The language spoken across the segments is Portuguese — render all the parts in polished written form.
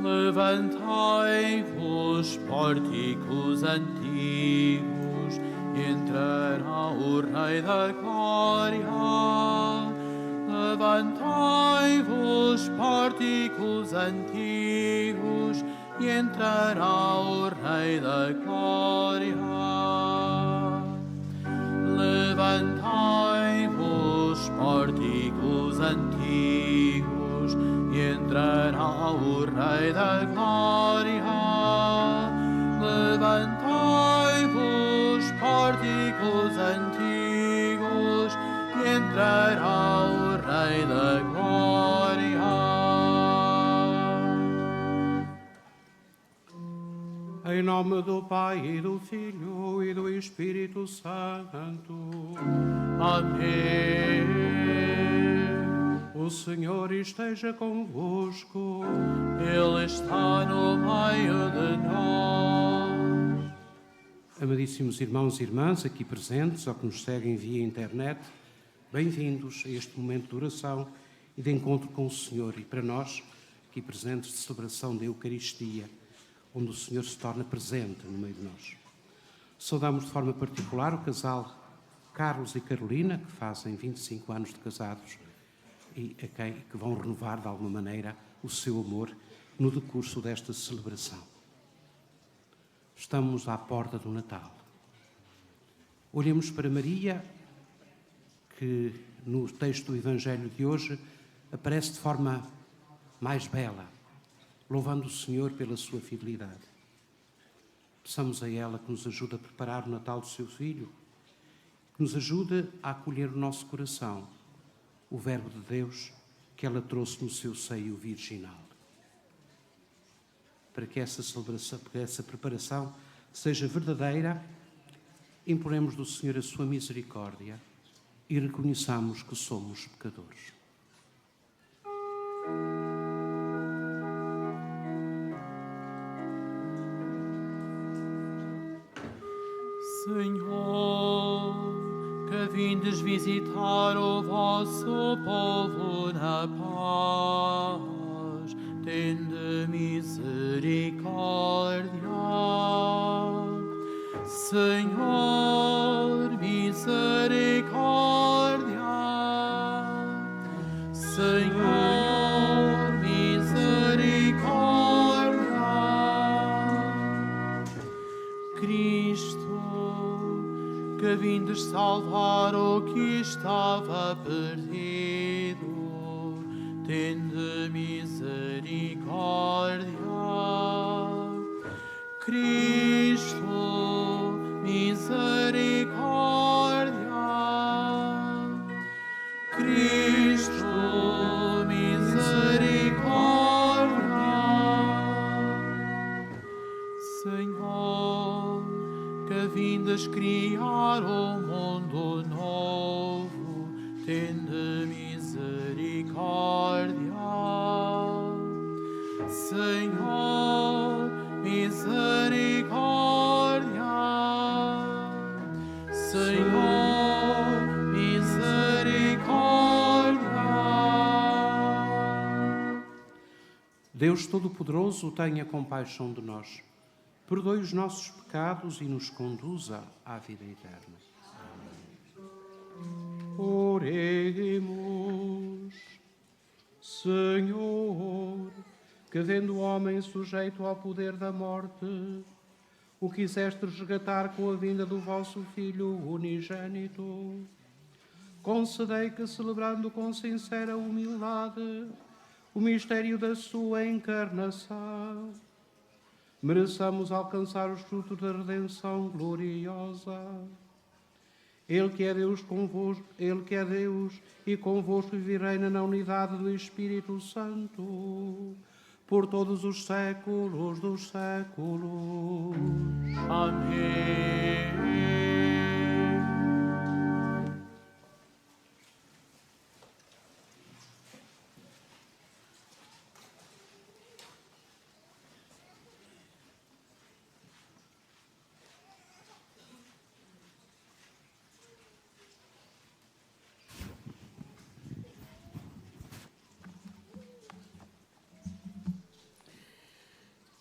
Levantai-vos, pórticos antigos, entrará o Rei da Glória. Levantai-vos, pórticos antigos, e entrará o Rei da Glória. Levantai-vos, pórticos antigos, e entrará o Rei da Glória. Levantai-vos, pórticos antigos, e entrará o Rei da Glória. Em nome do Pai, e do Filho, e do Espírito Santo. Amém. O Senhor esteja convosco. Ele está no meio de nós. Amadíssimos irmãos e irmãs aqui presentes ou que nos seguem via internet, bem-vindos a este momento de oração e de encontro com o Senhor. E para nós, aqui presentes, de celebração da Eucaristia, onde o Senhor se torna presente no meio de nós. Saudamos de forma particular o casal Carlos e Carolina, que fazem 25 anos de casados e que vão renovar de alguma maneira o seu amor no decurso desta celebração. Estamos à porta do Natal. Olhemos para Maria, que no texto do Evangelho de hoje aparece de forma mais bela, louvando o Senhor pela sua fidelidade. Peçamos a ela que nos ajude a preparar o Natal do seu Filho, que nos ajude a acolher o nosso coração, o Verbo de Deus que ela trouxe no seu seio virginal. Para que essa celebração, para que essa preparação seja verdadeira, imploremos do Senhor a sua misericórdia e reconheçamos que somos pecadores. Senhor, que vindes visitar o vosso povo na paz, tende misericórdia. Senhor, misericórdia. Senhor, misericórdia. Cristo, que vindes salvar o que estava perdido, tende misericórdia. Cristo, misericórdia. Cristo, misericórdia. Senhor, que vindes criar um mundo novo, tende misericórdia. Senhor, misericórdia. Senhor, misericórdia. Deus Todo-Poderoso, tenha compaixão de nós, perdoe os nossos pecados e nos conduza à vida eterna. Oremos. Senhor, que vendo o homem sujeito ao poder da morte, o quiseste resgatar com a vinda do vosso Filho unigênito, concedei que, celebrando com sincera humildade o mistério da sua encarnação, mereçamos alcançar os frutos da redenção gloriosa. Ele que é Deus e convosco vive e reina na unidade do Espírito Santo, por todos os séculos dos séculos. Amém.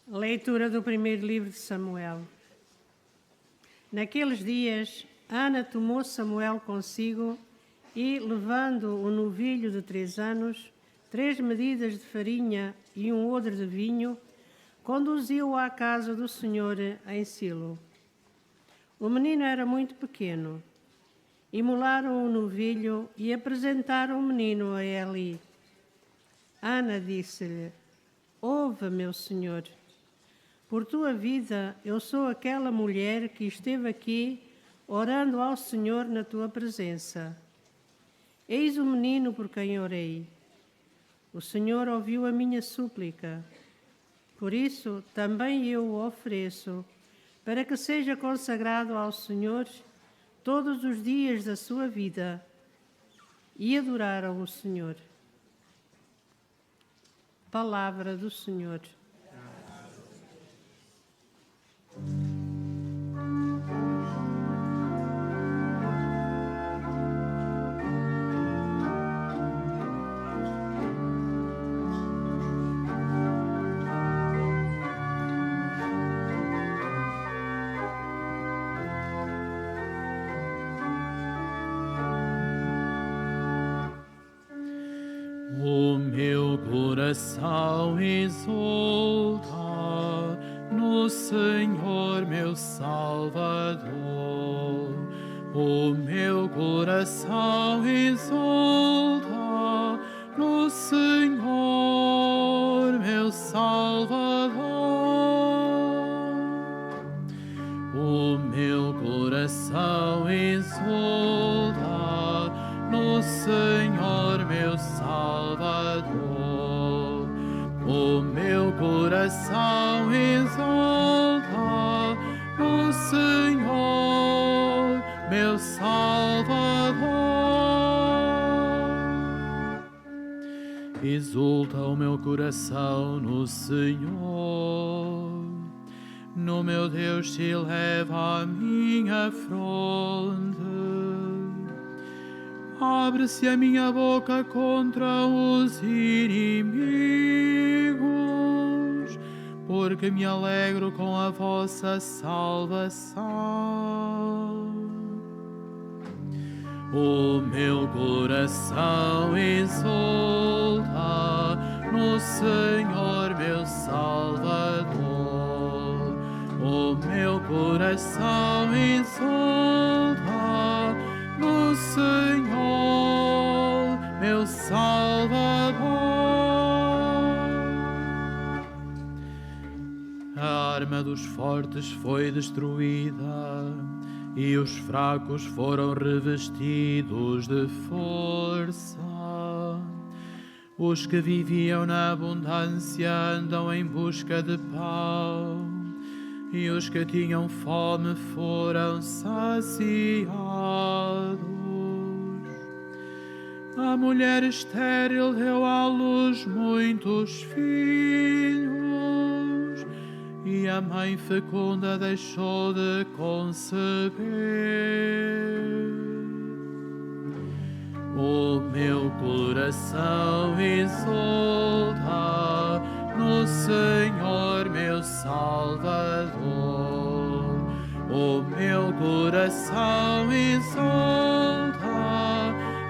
Leitura do primeiro livro de Samuel. Naqueles dias, Ana tomou Samuel consigo e, levando o novilho de 3 anos, 3 medidas de farinha e um odre de vinho, conduziu-o à casa do Senhor em Silo. O menino era muito pequeno. Imolaram o novilho e apresentaram o menino a Eli. Ana disse-lhe: Ouve, meu senhor. Por tua vida, eu sou aquela mulher que esteve aqui orando ao Senhor na tua presença. Eis o menino por quem orei. O Senhor ouviu a minha súplica. Por isso, também eu o ofereço, para que seja consagrado ao Senhor todos os dias da sua vida. E adoraram o Senhor. Palavra do Senhor. O meu coração exulta no Senhor, meu Salvador. O meu coração exulta no Senhor, meu Salvador. O meu coração exulta no Senhor, meu Salvador. O meu coração exulta no Senhor, meu Salvador. Exulta o meu coração no Senhor. No meu Deus se eleva a minha fronte. Abre-se a minha boca contra os inimigos, porque me alegro com a vossa salvação. O meu coração exulta no Senhor, meu Salvador. O meu coração exulta no Senhor, meu Salvador. A arma dos fortes foi destruída e os fracos foram revestidos de força. Os que viviam na abundância andam em busca de pão, e os que tinham fome foram saciados. A mulher estéril deu à luz muitos filhos, e a mãe fecunda deixou de conceber. O meu coração exulta no Senhor, meu Salvador. O meu coração exulta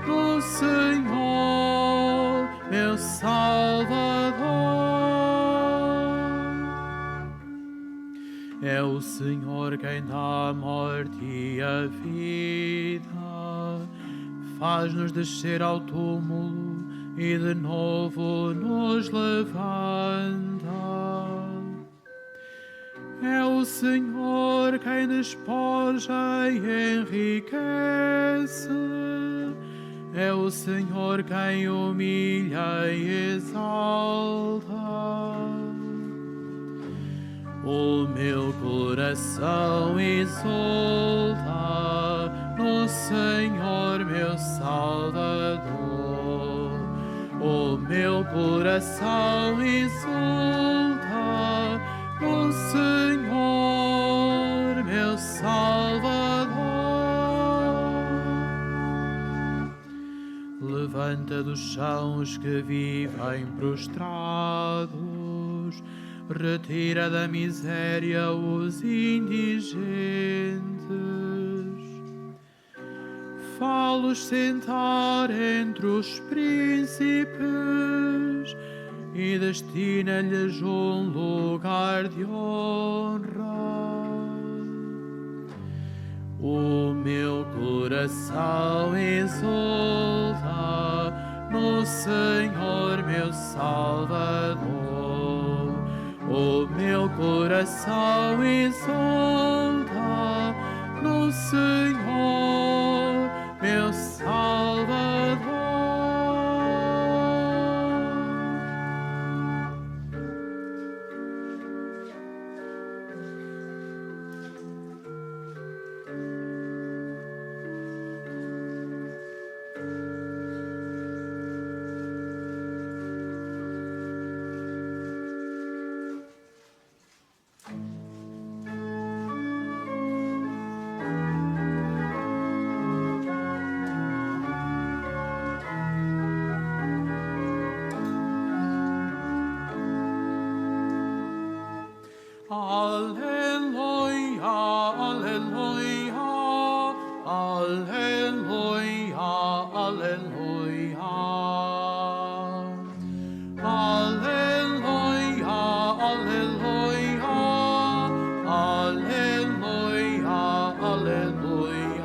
no Senhor, meu Salvador. É o Senhor quem dá a morte e a vida, faz-nos descer ao túmulo e de novo nos levanta. É o Senhor quem despoja e enriquece. É o Senhor quem humilha e exalta. O meu coração exulta no Senhor, meu Salvador. O meu coração exulta no Senhor, meu Salvador. Levanta do chão os que vivem prostrados, retira da miséria os indigentes, fá-los sentar entre os príncipes e destina-lhes um lugar de honra. O meu coração exulta no Senhor, meu Salvador. O meu coração exulta no Senhor, meu Salvador. Alleluia, alleluia, alleluia, alleluia. Alleluia, alleluia, alleluia, alleluia.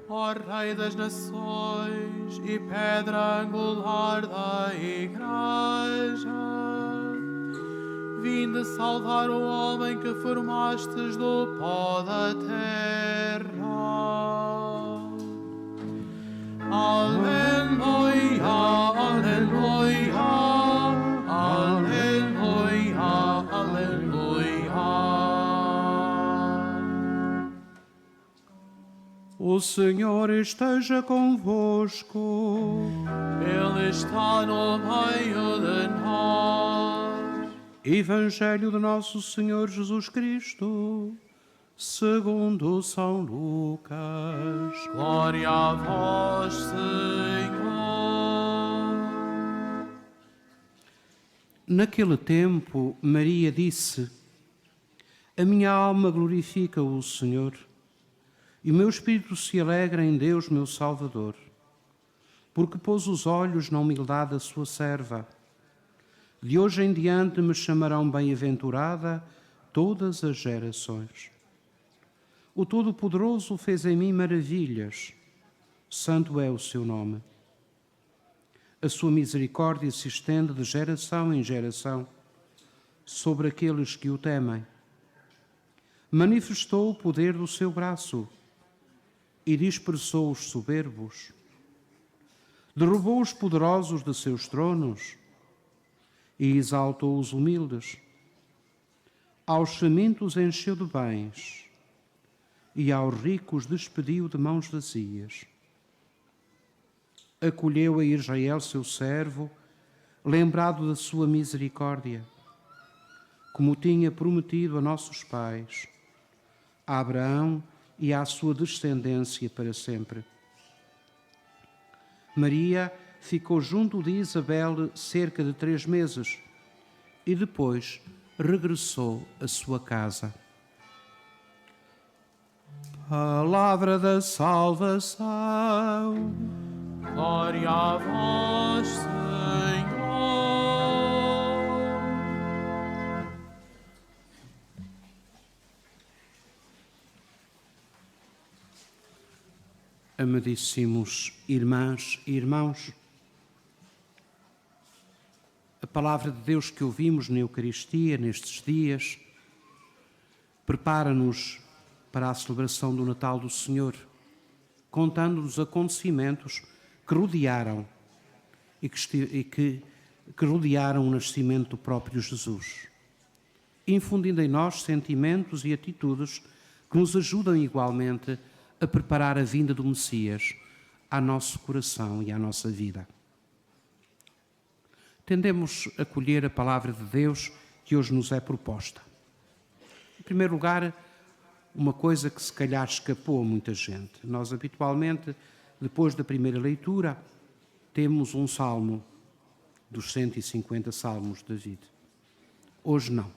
Ó Rei das Nações e pedra angular da Igreja, vinde salvar o homem que formastes do pó da terra. Aleluia, aleluia, aleluia, aleluia. O Senhor esteja convosco. Ele está no meio de nós. Evangelho de Nosso Senhor Jesus Cristo, segundo São Lucas. Glória a vós, Senhor. Naquele tempo, Maria disse: a minha alma glorifica o Senhor, e o meu espírito se alegra em Deus, meu Salvador, porque pôs os olhos na humildade da sua serva. De hoje em diante me chamarão bem-aventurada todas as gerações. O Todo-Poderoso fez em mim maravilhas, santo é o seu nome. A sua misericórdia se estende de geração em geração sobre aqueles que o temem. Manifestou o poder do seu braço e dispersou os soberbos. Derrubou os poderosos de seus tronos e exaltou os humildes. Aos famintos encheu de bens e aos ricos despediu de mãos vazias. Acolheu a Israel, seu servo, lembrado da sua misericórdia, como tinha prometido a nossos pais, a Abraão e à sua descendência para sempre. Maria ficou junto de Isabel cerca de 3 meses e depois regressou à sua casa. Palavra da salvação. Glória a vós, Senhor. Amadíssimos irmãs e irmãos, a palavra de Deus que ouvimos na Eucaristia nestes dias prepara-nos para a celebração do Natal do Senhor, contando-nos acontecimentos que rodearam que rodearam o nascimento do próprio Jesus, infundindo em nós sentimentos e atitudes que nos ajudam igualmente a preparar a vinda do Messias ao nosso coração e à nossa vida. Tendemos a acolher a palavra de Deus que hoje nos é proposta. Em primeiro lugar, uma coisa que se calhar escapou a muita gente. Nós habitualmente, depois da primeira leitura, temos um salmo dos 150 salmos de David. Hoje não.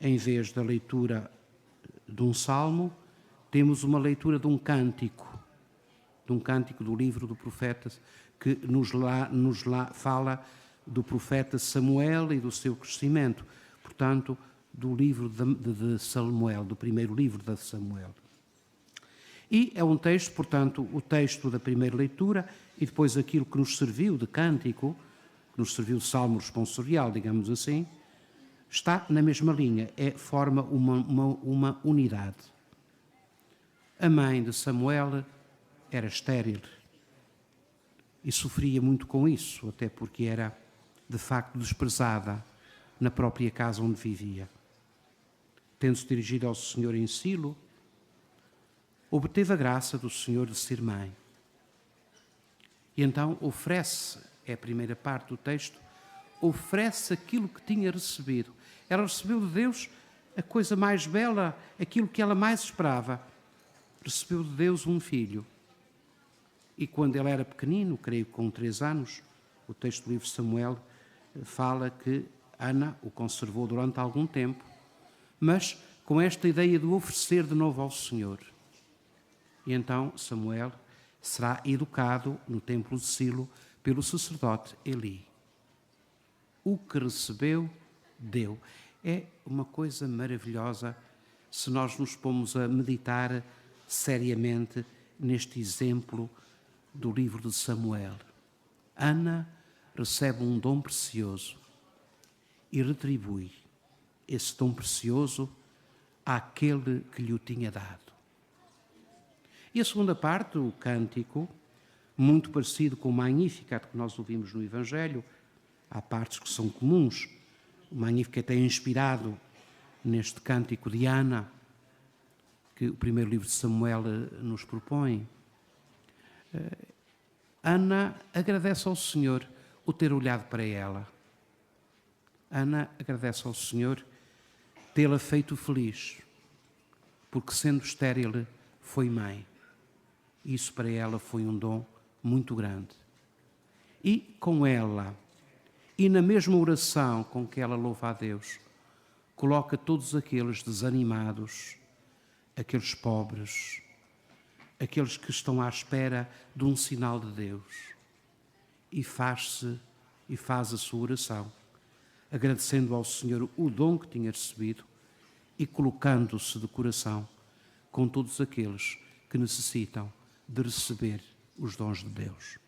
Em vez da leitura de um salmo, temos uma leitura de um cântico do livro do profeta, que nos fala do profeta Samuel e do seu crescimento. Portanto, do livro de Samuel, do primeiro livro de Samuel. E é um texto, portanto, o texto da primeira leitura e depois aquilo que nos serviu de cântico, que nos serviu de salmo responsorial, digamos assim, está na mesma linha, forma uma unidade. A mãe de Samuel era estéril e sofria muito com isso, até porque era, de facto, desprezada na própria casa onde vivia. Tendo-se dirigido ao Senhor em Silo, obteve a graça do Senhor de ser mãe. E então oferece, é a primeira parte do texto, oferece aquilo que tinha recebido. Ela recebeu de Deus a coisa mais bela, aquilo que ela mais esperava. Recebeu de Deus um filho. E quando ele era pequenino, creio que com 3 anos, o texto do livro de Samuel fala que Ana o conservou durante algum tempo, mas com esta ideia de oferecer de novo ao Senhor. E então Samuel será educado no templo de Silo pelo sacerdote Eli. O que recebeu, deu. É uma coisa maravilhosa se nós nos pomos a meditar seriamente neste exemplo do livro de Samuel. Ana recebe um dom precioso e retribui esse dom precioso àquele que lhe o tinha dado. E a segunda parte, o cântico, muito parecido com o Magnificat que nós ouvimos no Evangelho, há partes que são comuns. O Magnificat é inspirado neste cântico de Ana, que o primeiro livro de Samuel nos propõe. Ana agradece ao Senhor o ter olhado para ela. Ana agradece ao Senhor tê-la feito feliz, porque sendo estéril foi mãe. Isso para ela foi um dom muito grande. E com ela, e na mesma oração com que ela louva a Deus, coloca todos aqueles desanimados, aqueles pobres, aqueles que estão à espera de um sinal de Deus. E faz a sua oração, agradecendo ao Senhor o dom que tinha recebido e colocando-se de coração com todos aqueles que necessitam de receber os dons de Deus.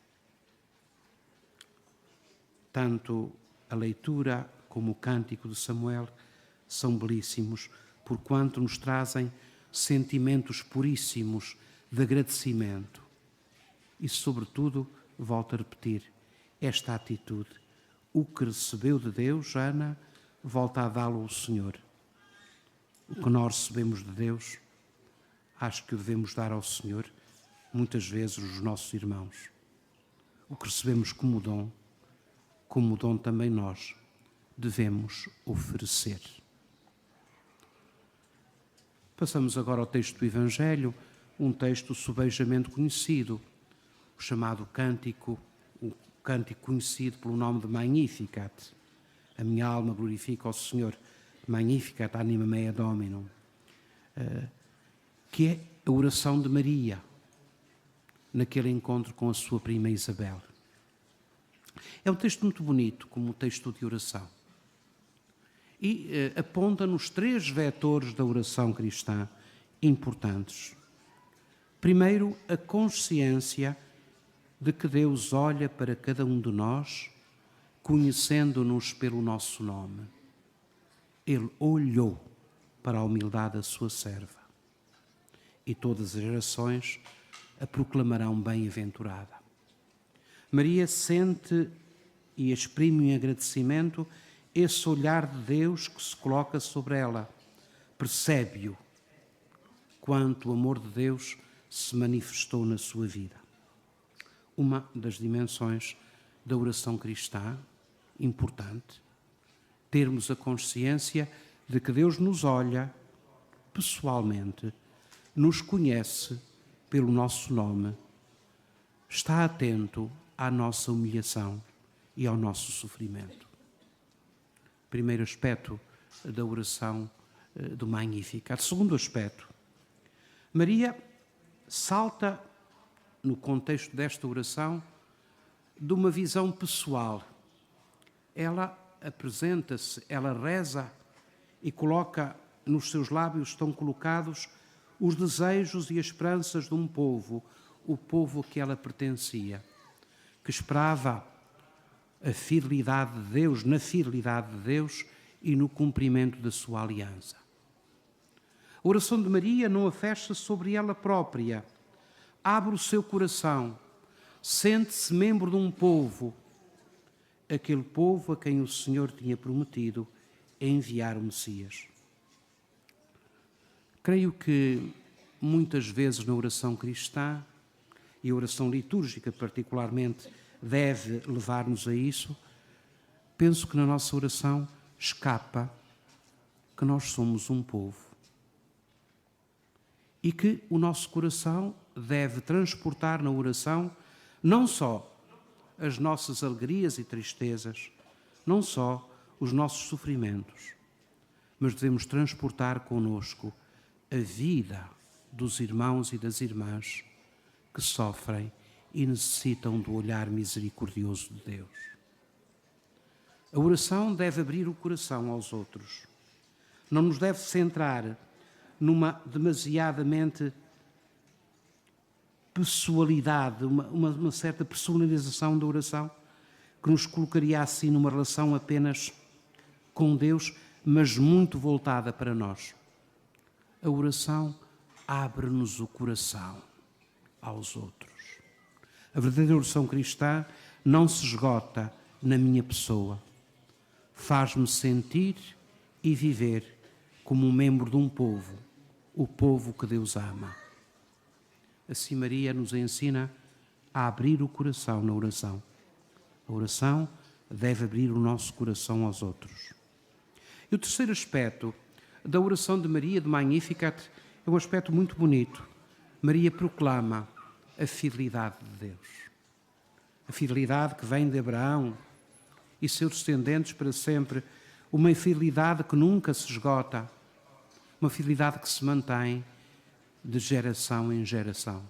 Tanto a leitura como o cântico de Samuel são belíssimos, porquanto nos trazem sentimentos puríssimos de agradecimento. E, sobretudo, volto a repetir, esta atitude. O que recebeu de Deus, Ana, volta a dá-lo ao Senhor. O que nós recebemos de Deus, acho que o devemos dar ao Senhor, muitas vezes os nossos irmãos. O que recebemos como dom também nós devemos oferecer. Passamos agora ao texto do Evangelho, um texto subejamente conhecido, o chamado cântico, o cântico conhecido pelo nome de Magnificat. A minha alma glorifica ao Senhor, Magnificat anima mea Dominum, que é a oração de Maria, naquele encontro com a sua prima Isabel. É um texto muito bonito, como um texto de oração. E aponta-nos 3 vetores da oração cristã importantes. Primeiro, a consciência de que Deus olha para cada um de nós, conhecendo-nos pelo nosso nome. Ele olhou para a humildade da sua serva. E todas as gerações a proclamarão bem-aventurada. Maria sente e exprime em agradecimento esse olhar de Deus que se coloca sobre ela. Percebe-o quanto o amor de Deus se manifestou na sua vida. Uma das dimensões da oração cristã, importante, termos a consciência de que Deus nos olha pessoalmente, nos conhece pelo nosso nome, está atento à nossa humilhação e ao nosso sofrimento. Primeiro aspecto da oração do Magnificat. Segundo aspecto, Maria salta, no contexto desta oração, de uma visão pessoal. Ela apresenta-se, ela reza e coloca nos seus lábios, estão colocados os desejos e as esperanças de um povo, o povo a que ela pertencia, que esperava a fidelidade de Deus, na fidelidade de Deus e no cumprimento da sua aliança. A oração de Maria não a fecha sobre ela própria, abre o seu coração, sente-se membro de um povo, aquele povo a quem o Senhor tinha prometido enviar o Messias. Creio que muitas vezes na oração cristã, e a oração litúrgica particularmente deve levar-nos a isso, penso que na nossa oração escapa que nós somos um povo e que o nosso coração deve transportar na oração não só as nossas alegrias e tristezas, não só os nossos sofrimentos, mas devemos transportar connosco a vida dos irmãos e das irmãs que sofrem e necessitam do olhar misericordioso de Deus. A oração deve abrir o coração aos outros. Não nos deve centrar numa demasiadamente pessoalidade, uma certa personalização da oração, que nos colocaria assim numa relação apenas com Deus, mas muito voltada para nós. A oração abre-nos o coração aos outros. A verdadeira oração cristã não se esgota na minha pessoa. Faz-me sentir e viver como um membro de um povo, o povo que Deus ama. Assim Maria nos ensina a abrir o coração na oração. A oração deve abrir o nosso coração aos outros. E o terceiro aspecto da oração de Maria, de Magnificat, é um aspecto muito bonito. Maria proclama a fidelidade de Deus. A fidelidade que vem de Abraão e seus descendentes para sempre. Uma fidelidade que nunca se esgota. Uma fidelidade que se mantém de geração em geração.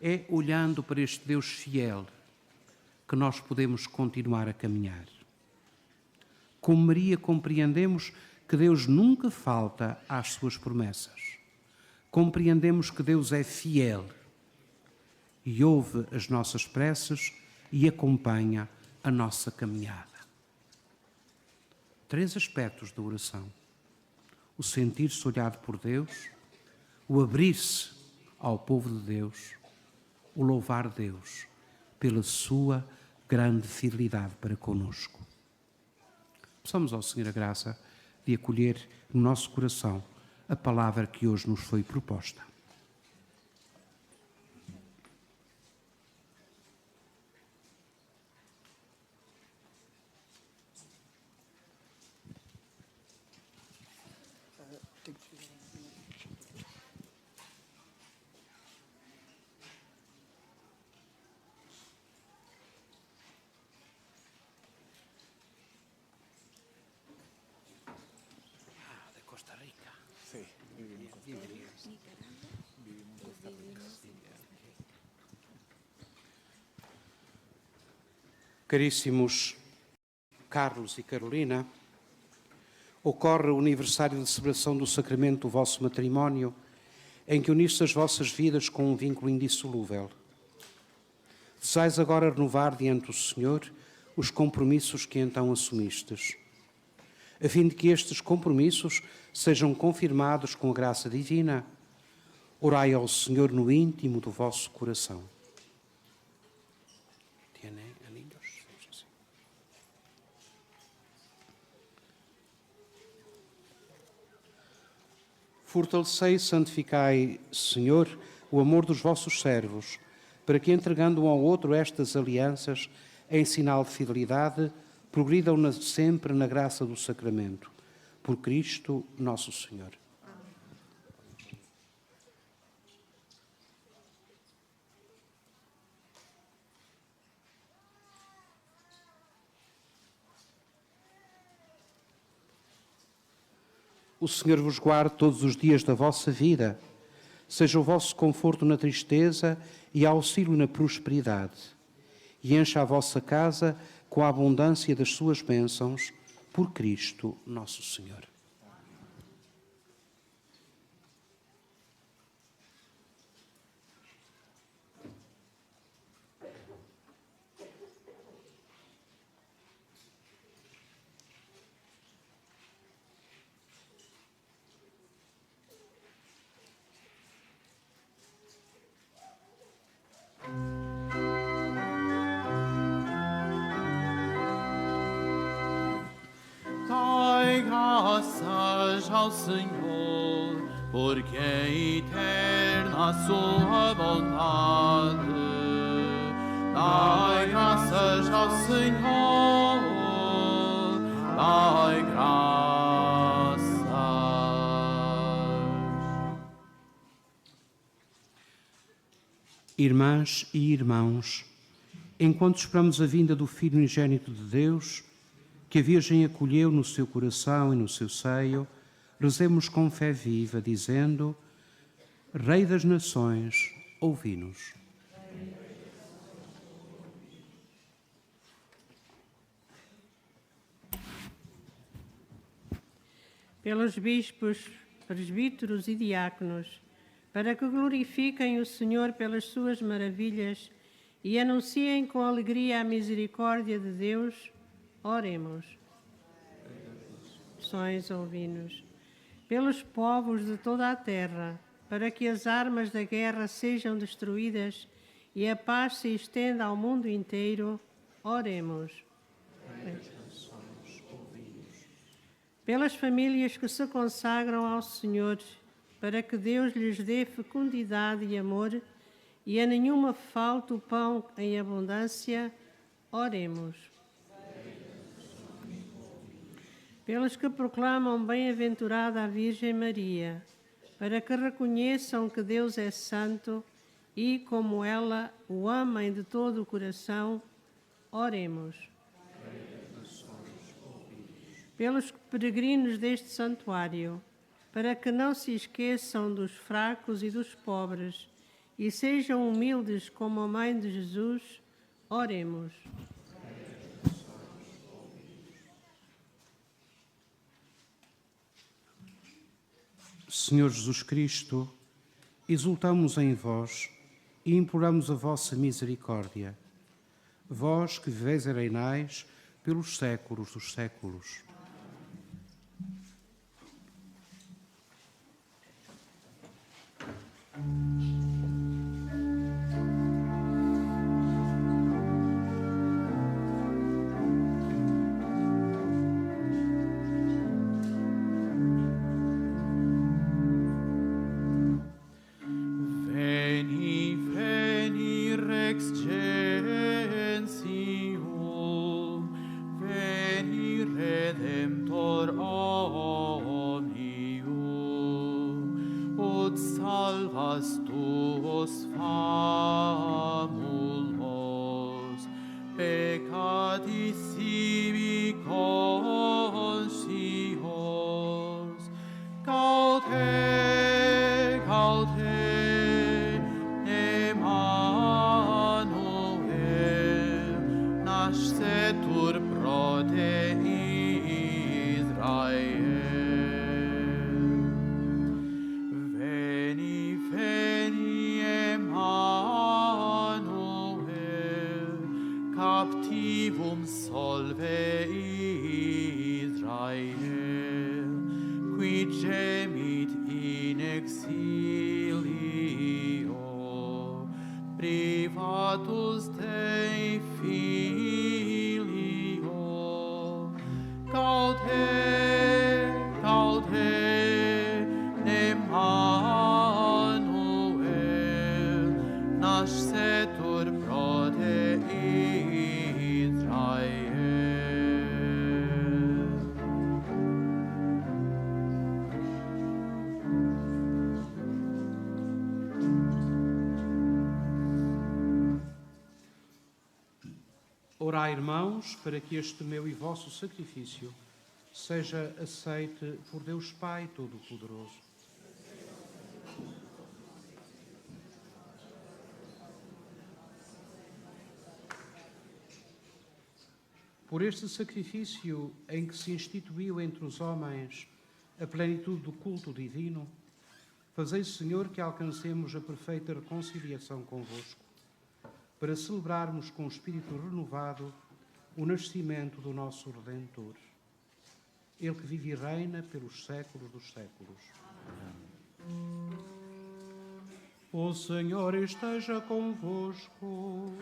É olhando para este Deus fiel que nós podemos continuar a caminhar. Com Maria compreendemos que Deus nunca falta às suas promessas. Compreendemos que Deus é fiel e ouve as nossas preces e acompanha a nossa caminhada. 3 aspectos da oração: o sentir-se olhado por Deus, o abrir-se ao povo de Deus, o louvar Deus pela sua grande fidelidade para conosco. Peçamos ao Senhor a graça de acolher no nosso coração a palavra que hoje nos foi proposta. Caríssimos Carlos e Carolina, ocorre o aniversário de celebração do sacramento do vosso matrimónio, em que uniste as vossas vidas com um vínculo indissolúvel. Desejais agora renovar diante do Senhor os compromissos que então assumistes, a fim de que estes compromissos sejam confirmados com a graça divina. Orai ao Senhor no íntimo do vosso coração. Fortalecei e santificai, Senhor, o amor dos vossos servos, para que, entregando um ao outro estas alianças, em sinal de fidelidade, progridam sempre na graça do sacramento. Por Cristo nosso Senhor. O Senhor vos guarde todos os dias da vossa vida. Seja o vosso conforto na tristeza e auxílio na prosperidade. E encha a vossa casa com a abundância das suas bênçãos, por Cristo nosso Senhor. Dai graças ao Senhor, porque é eterna a sua bondade. Dai graças ao Senhor, dai graças. Irmãs e irmãos, enquanto esperamos a vinda do Filho unigênito de Deus, que a Virgem acolheu no seu coração e no seu seio, rezemos com fé viva, dizendo: Rei das Nações, ouvi-nos. Pelos bispos, presbíteros e diáconos, para que glorifiquem o Senhor pelas suas maravilhas e anunciem com alegria a misericórdia de Deus, oremos. Nações, ouvi-nos. Pelos povos de toda a terra, para que as armas da guerra sejam destruídas e a paz se estenda ao mundo inteiro, oremos. Pelas famílias que se consagram ao Senhor, para que Deus lhes dê fecundidade e amor, e a nenhuma falte o pão em abundância, oremos. Pelos que proclamam bem-aventurada a Virgem Maria, para que reconheçam que Deus é santo e, como ela, o amem de todo o coração, oremos. Pelos peregrinos deste santuário, para que não se esqueçam dos fracos e dos pobres e sejam humildes como a Mãe de Jesus, oremos. Senhor Jesus Cristo, exultamos em vós e imploramos a vossa misericórdia. Vós que viveis e reinais pelos séculos dos séculos. Orai, irmãos, para que este meu e vosso sacrifício seja aceite por Deus Pai Todo-Poderoso. Por este sacrifício em que se instituiu entre os homens a plenitude do culto divino, fazei, Senhor, que alcancemos a perfeita reconciliação convosco, para celebrarmos com o espírito renovado o nascimento do nosso Redentor. Ele que vive e reina pelos séculos dos séculos. Amém. O Senhor esteja convosco.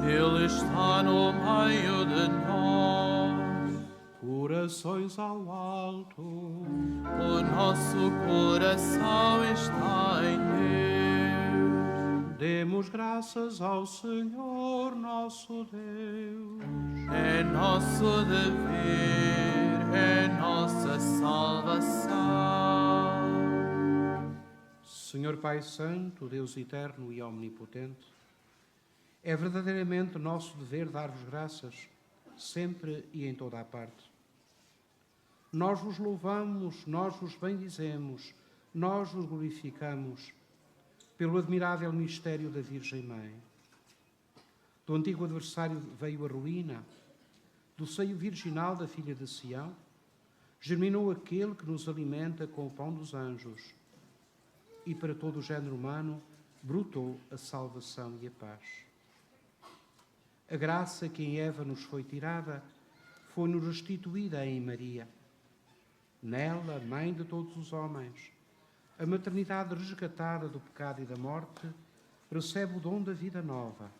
Ele está no meio de nós. Corações ao alto. O nosso coração está em Deus. Demos graças ao Senhor nosso Deus. É nosso dever, é nossa salvação. Senhor Pai Santo, Deus eterno e omnipotente, é verdadeiramente nosso dever dar-vos graças, sempre e em toda a parte. Nós vos louvamos, nós vos bendizemos, nós vos glorificamos pelo admirável mistério da Virgem Mãe. Do antigo adversário veio a ruína, do seio virginal da filha de Sião, germinou aquele que nos alimenta com o pão dos anjos, e para todo o género humano brotou a salvação e a paz. A graça que em Eva nos foi tirada foi-nos restituída em Maria. Nela, mãe de todos os homens, a maternidade resgatada do pecado e da morte recebe o dom da vida nova.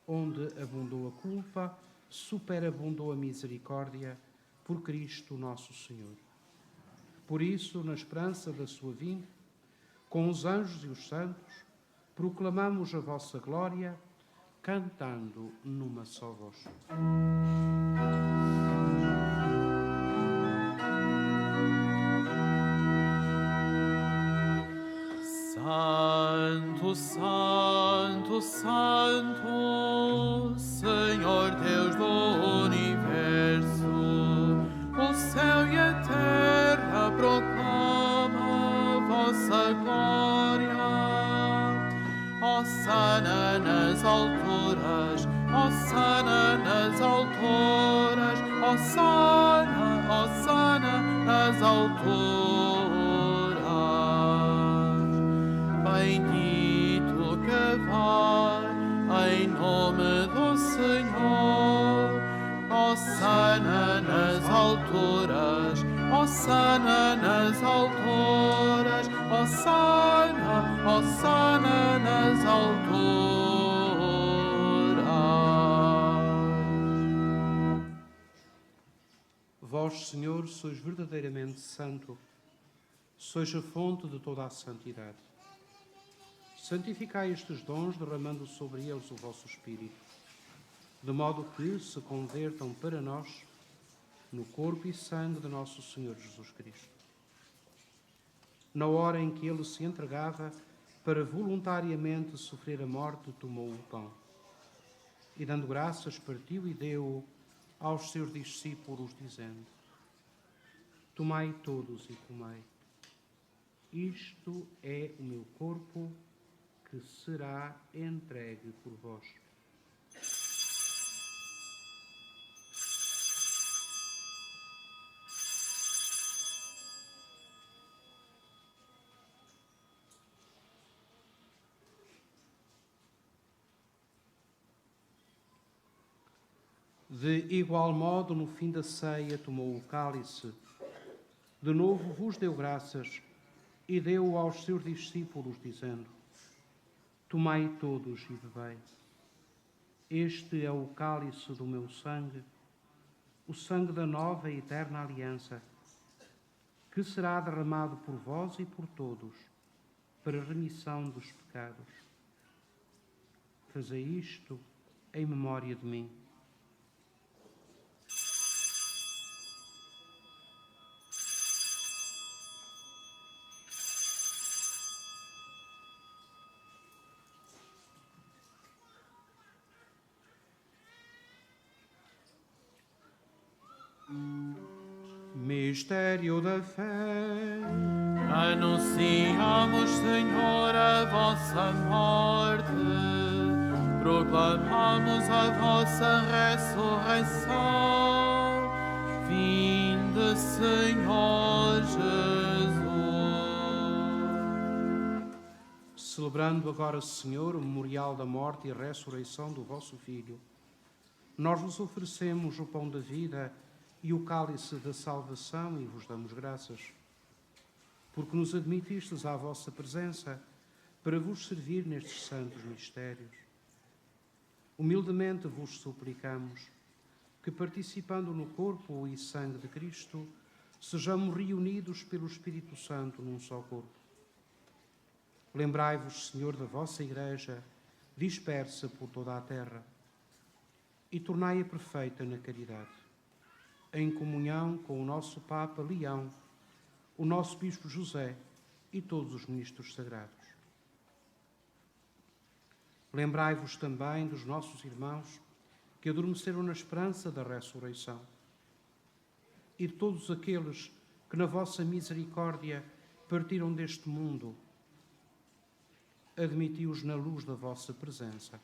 Onde abundou a culpa, superabundou a misericórdia por Cristo nosso Senhor. Por isso, na esperança da sua vinda, com os anjos e os santos, proclamamos a vossa glória, cantando numa só voz. Santo, Santo, Santo, Senhor Deus do universo, o céu e a terra proclamam a vossa glória. Hosana nas alturas, Hosana nas alturas, Hosana, Hosana nas alturas. Bendito que vai em nome do Senhor. Hosana nas alturas, Hosana nas alturas, Hosana, Hosana nas alturas. Vós, Senhor, sois verdadeiramente santo, sois a fonte de toda a santidade. Santificai estes dons, derramando sobre eles o vosso Espírito, de modo que se convertam para nós no corpo e sangue de nosso Senhor Jesus Cristo. Na hora em que ele se entregava para voluntariamente sofrer a morte, tomou o pão e, dando graças, partiu e deu aos seus discípulos, dizendo: Tomai todos e comei. Isto é o meu corpo, que será entregue por vós. De igual modo, no fim da ceia, tomou o cálice, de novo vos deu graças e deu aos seus discípulos, dizendo: Tomai todos e bebei. Este é o cálice do meu sangue, o sangue da nova e eterna aliança, que será derramado por vós e por todos, para a remissão dos pecados. Fazei isto em memória de mim. Mistério da fé. Anunciamos, Senhor, a vossa morte, proclamamos a vossa ressurreição. Vinde, Senhor Jesus. Celebrando agora, Senhor, o memorial da morte e ressurreição do vosso Filho, nós vos oferecemos o pão da vida e o cálice da salvação e vos damos graças, porque nos admitistes à vossa presença para vos servir nestes santos mistérios. Humildemente vos suplicamos que, participando no corpo e sangue de Cristo, sejamos reunidos pelo Espírito Santo num só corpo. Lembrai-vos, Senhor, da vossa Igreja, dispersa por toda a terra, e tornai-a perfeita na caridade, em comunhão com o nosso Papa Leão, o nosso Bispo José e todos os ministros sagrados. Lembrai-vos também dos nossos irmãos que adormeceram na esperança da ressurreição e de todos aqueles que, na vossa misericórdia, partiram deste mundo. Admiti-os na luz da vossa presença.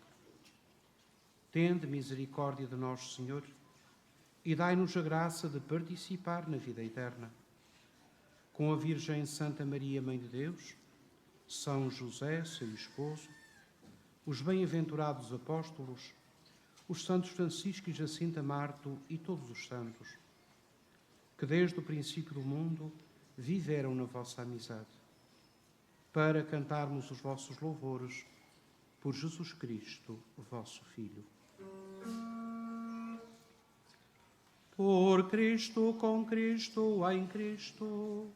Tende misericórdia de nós, Senhor, e dai-nos a graça de participar na vida eterna. Com a Virgem Santa Maria, Mãe de Deus, São José, seu esposo, os bem-aventurados apóstolos, os santos Francisco e Jacinta Marto e todos os santos, que desde o princípio do mundo viveram na vossa amizade, para cantarmos os vossos louvores por Jesus Cristo, vosso Filho. Por Cristo, com Cristo, em Cristo,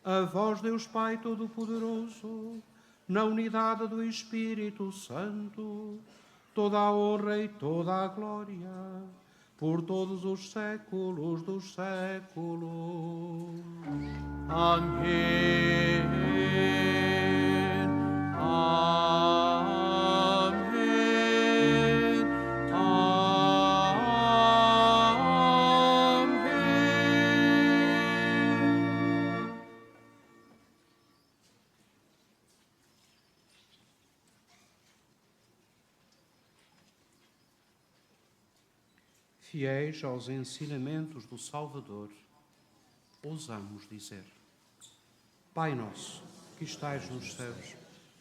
a vós, Deus Pai Todo-Poderoso, na unidade do Espírito Santo, toda a honra e toda a glória, por todos os séculos dos séculos. Amém. Amém. Amém. Fiéis aos ensinamentos do Salvador, ousamos dizer: Pai nosso, que estais nos céus,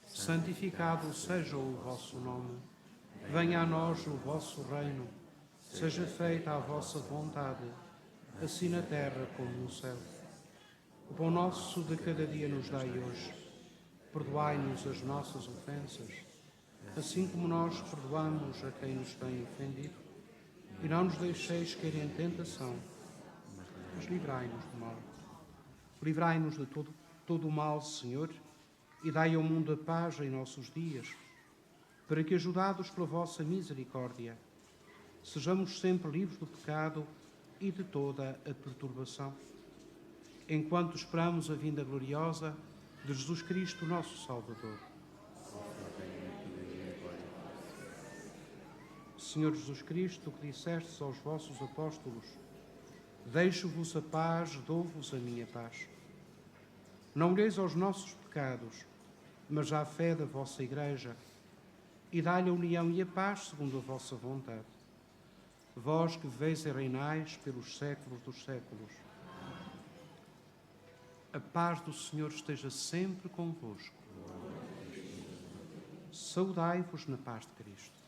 santificado seja o vosso nome. Venha a nós o vosso reino. Seja feita a vossa vontade, assim na terra como no céu. O pão nosso de cada dia nos dai hoje. Perdoai-nos as nossas ofensas, assim como nós perdoamos a quem nos tem ofendido. E não nos deixeis cair em tentação, mas livrai-nos do mal. Livrai-nos de todo o mal, Senhor, e dai ao mundo a paz em nossos dias, para que, ajudados pela vossa misericórdia, sejamos sempre livres do pecado e de toda a perturbação, enquanto esperamos a vinda gloriosa de Jesus Cristo, nosso Salvador. Senhor Jesus Cristo, que dissestes aos vossos apóstolos: deixo-vos a paz, dou-vos a minha paz. Não olheis aos nossos pecados, mas à fé da vossa Igreja, e dai-lhe a união e a paz segundo a vossa vontade. Vós que viveis e reinais pelos séculos dos séculos. A paz do Senhor esteja sempre convosco. Saudai-vos na paz de Cristo.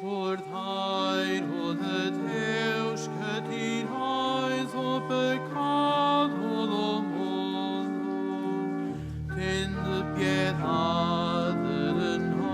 Cordeiro de Deus, que tirais o pecado do mundo, tende piedade de nós.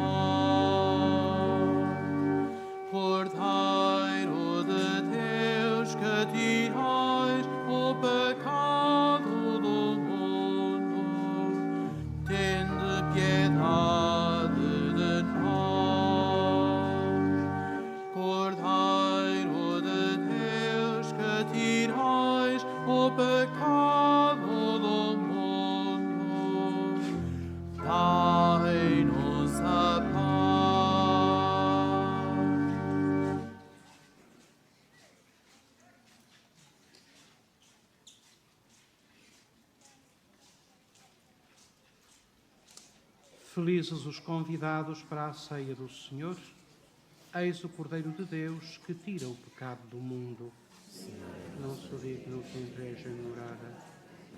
Felizes os convidados para a ceia do Senhor. Eis o Cordeiro de Deus que tira o pecado do mundo. Não sou digno que entreje a morada,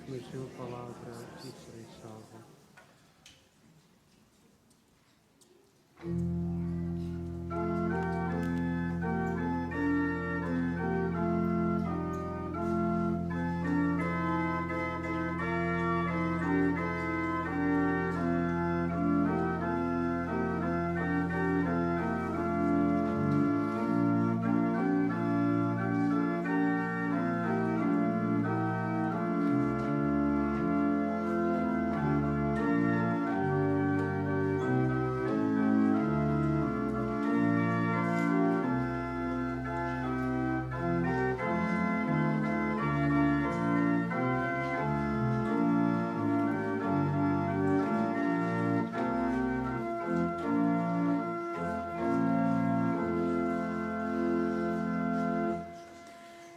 mas uma palavra e serei salvo.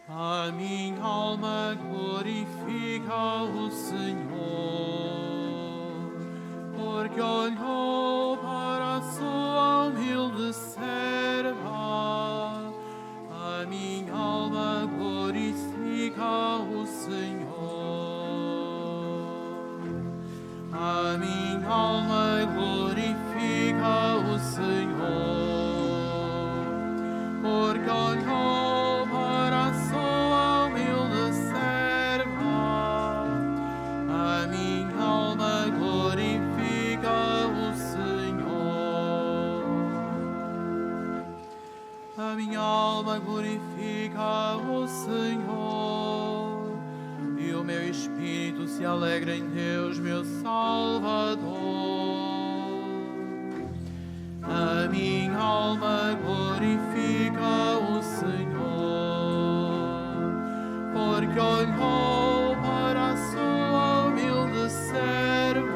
A minha alma glorifica o Senhor, porque olhou para a sua humilde serva. A minha alma glorifica o Senhor. A minha alma glorifica o Senhor, porque olhou para a sua humilde serva. A minha alma glorifica o Senhor. A minha alma glorifica o Senhor, e o meu espírito se alegra em Deus, meu Salvador. A minha alma glorifica o Senhor, porque olhou para a sua humilde serva.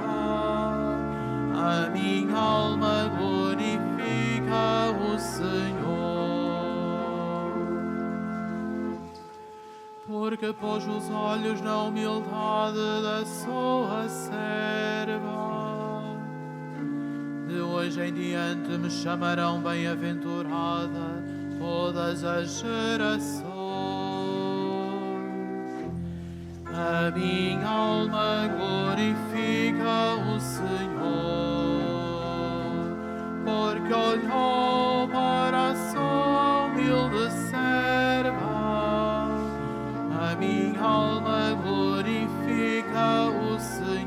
A minha alma glorifica o Senhor, porque pôs os olhos na humildade da sua serva. De hoje em diante me chamarão bem-aventurada todas as gerações. A minha alma glorifica o Senhor, porque olhou para a sua humilde serva. A minha alma glorifica o Senhor.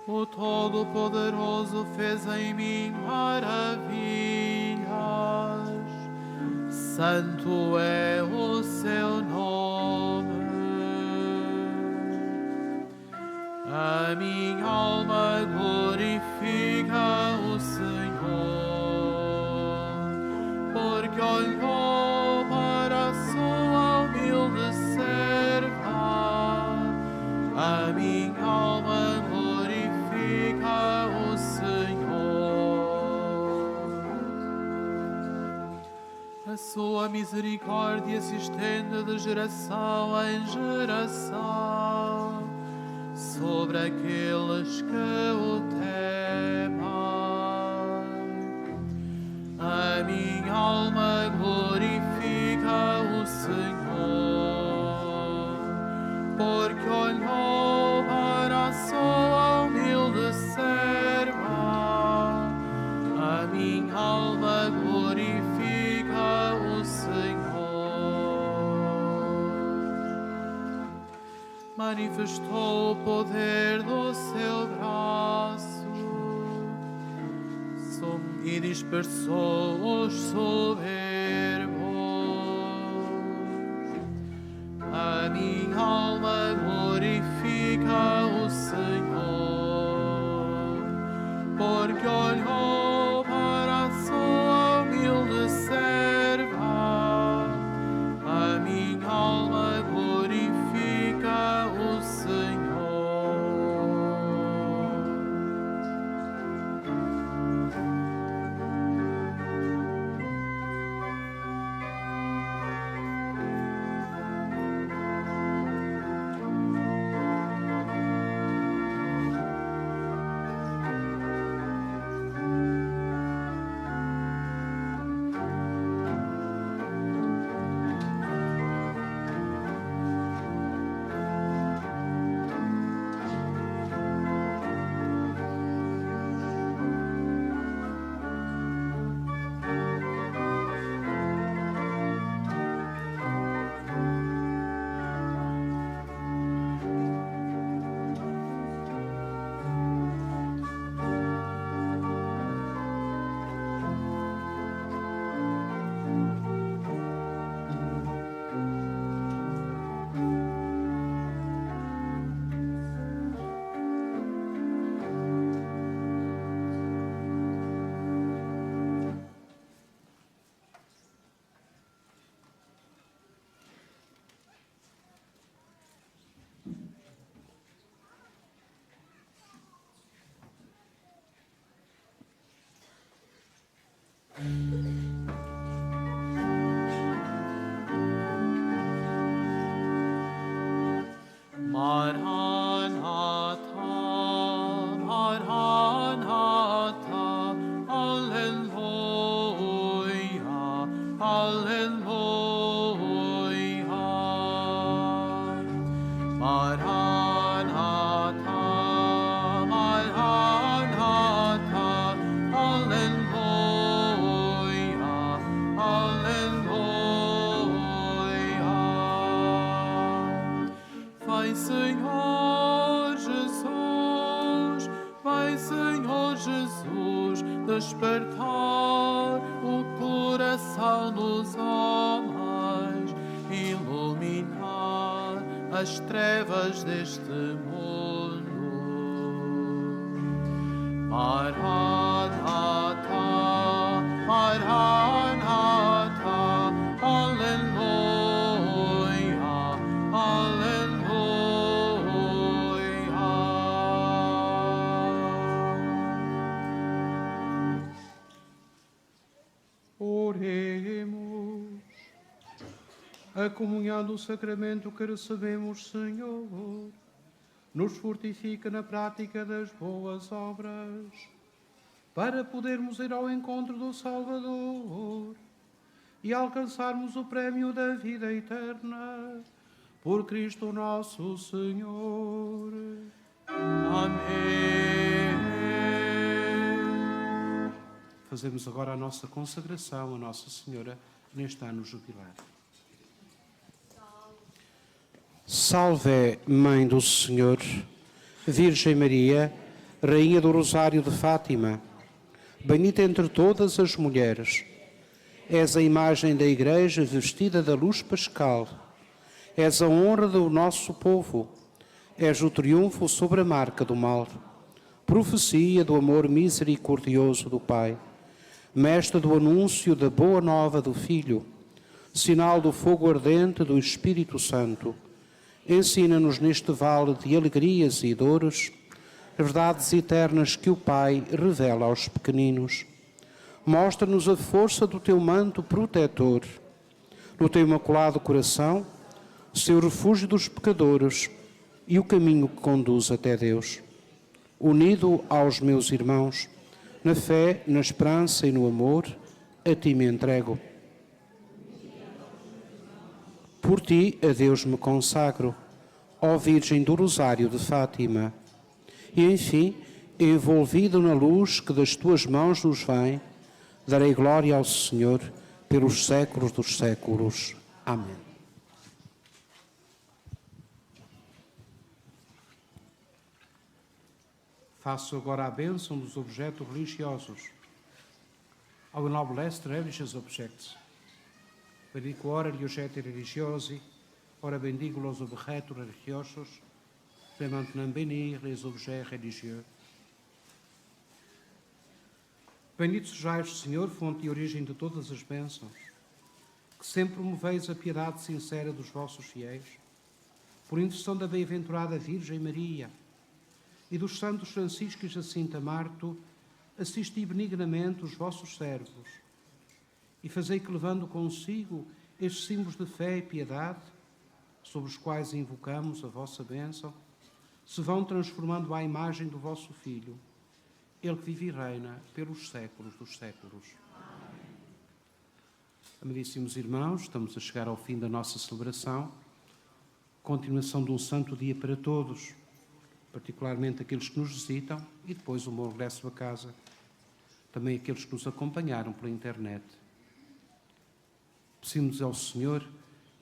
O Todo-Poderoso fez em mim maravilhas. Santo é o seu nome. A minha alma glorifica o Senhor, porque olhou para a sua humilde serva. A minha alma glorifica o Senhor. A sua misericórdia se estende de geração em geração sobre aqueles que o temem. A minha alma glorifica o Senhor, porque olhou para a sua humilde serva. A minha alma glorifica o Senhor. Manifestou o poder do seu braço e dispersou os soberbos. A minha alma glorifica o Senhor, porque olhou para a sua humilde serva. A minha alma glorifica o Senhor. Despertar o coração dos homens, iluminar as trevas deste mundo. Maranatha, Maranatha, Aleluia, Aleluia. Oremos. A comunhão do sacramento que recebemos, Senhor, nos fortifica na prática das boas obras, para podermos ir ao encontro do Salvador e alcançarmos o prémio da vida eterna. Por Cristo nosso Senhor. Amém. Fazemos agora a nossa consagração a Nossa Senhora neste ano jubilar. Salve, Mãe do Senhor, Virgem Maria, Rainha do Rosário de Fátima, bendita entre todas as mulheres. És a imagem da Igreja vestida da luz pascal. És a honra do nosso povo. És o triunfo sobre a marca do mal. Profecia do amor misericordioso do Pai. Mestre do anúncio da boa nova do Filho. Sinal do fogo ardente do Espírito Santo. Ensina-nos neste vale de alegrias e dores as verdades eternas que o Pai revela aos pequeninos. Mostra-nos a força do teu manto protetor. No teu imaculado coração, seu refúgio dos pecadores e o caminho que conduz até Deus. Unido aos meus irmãos, na fé, na esperança e no amor, a ti me entrego. Por ti a Deus me consagro, ó Virgem do Rosário de Fátima. E, enfim, envolvido na luz que das tuas mãos nos vem, darei glória ao Senhor pelos séculos dos séculos. Amém. Faço agora a bênção dos objetos religiosos. I will now bless the religious objects. Bendico ora gli oggetti religiosi, ora bendigo los objetos religiosos, fais maintenant bénir les objets religieux. Bendito sejais, Senhor, fonte e origem de todas as bênçãos, que sempre promoveis a piedade sincera dos vossos fiéis, por intercessão da bem-aventurada Virgem Maria e dos santos Francisco e Jacinta Marto, assisti benignamente os vossos servos e fazei que, levando consigo estes símbolos de fé e piedade, sobre os quais invocamos a vossa bênção, se vão transformando à imagem do vosso Filho, Ele que vive e reina pelos séculos dos séculos. Amadíssimos irmãos, estamos a chegar ao fim da nossa celebração, continuação de um santo dia para todos, particularmente aqueles que nos visitam e depois o meu regresso a casa, também aqueles que nos acompanharam pela internet. Pedimos ao Senhor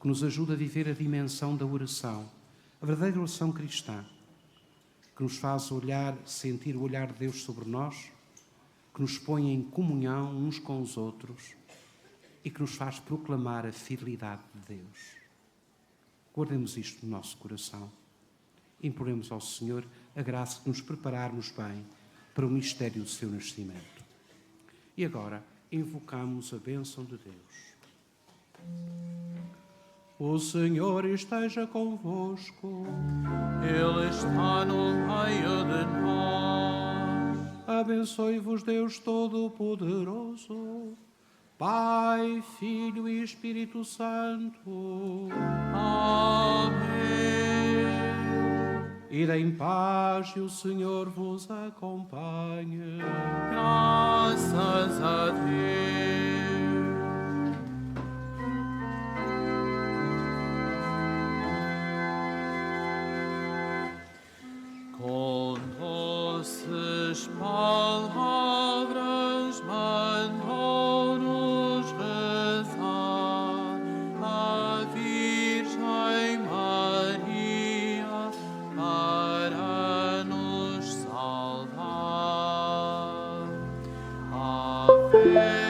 que nos ajude a viver a dimensão da oração, a verdadeira oração cristã, que nos faz olhar, sentir o olhar de Deus sobre nós, que nos põe em comunhão uns com os outros e que nos faz proclamar a fidelidade de Deus. Guardemos isto no nosso coração. Imploremos ao Senhor a graça de nos prepararmos bem para o mistério do seu nascimento. E agora, invocamos a bênção de Deus. O Senhor esteja convosco. Ele está no meio de nós. Abençoe-vos Deus Todo-Poderoso, Pai, Filho e Espírito Santo. Amém. Ide em paz e o Senhor vos acompanhe. Graças a Deus. Amen.